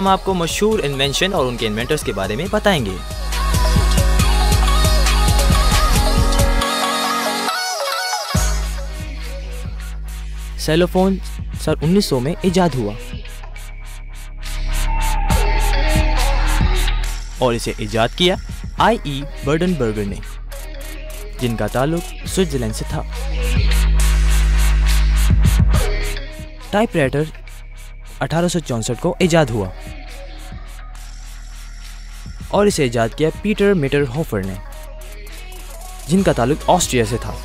हम आपको मशहूर इन्वेंशन और उनके इन्वेंटर्स के बारे में बताएंगे। सेलोफोन सन 1900 में इजाद हुआ और इसे इजाद किया I.E. बर्डनबर्गर ने, जिनका ताल्लुक स्विट्जरलैंड से था। टाइपराइटर 1864 को इजाद हुआ और इसे इजाद किया पीटर मीटरहोफर ने, जिनका ताल्लुक ऑस्ट्रिया से था।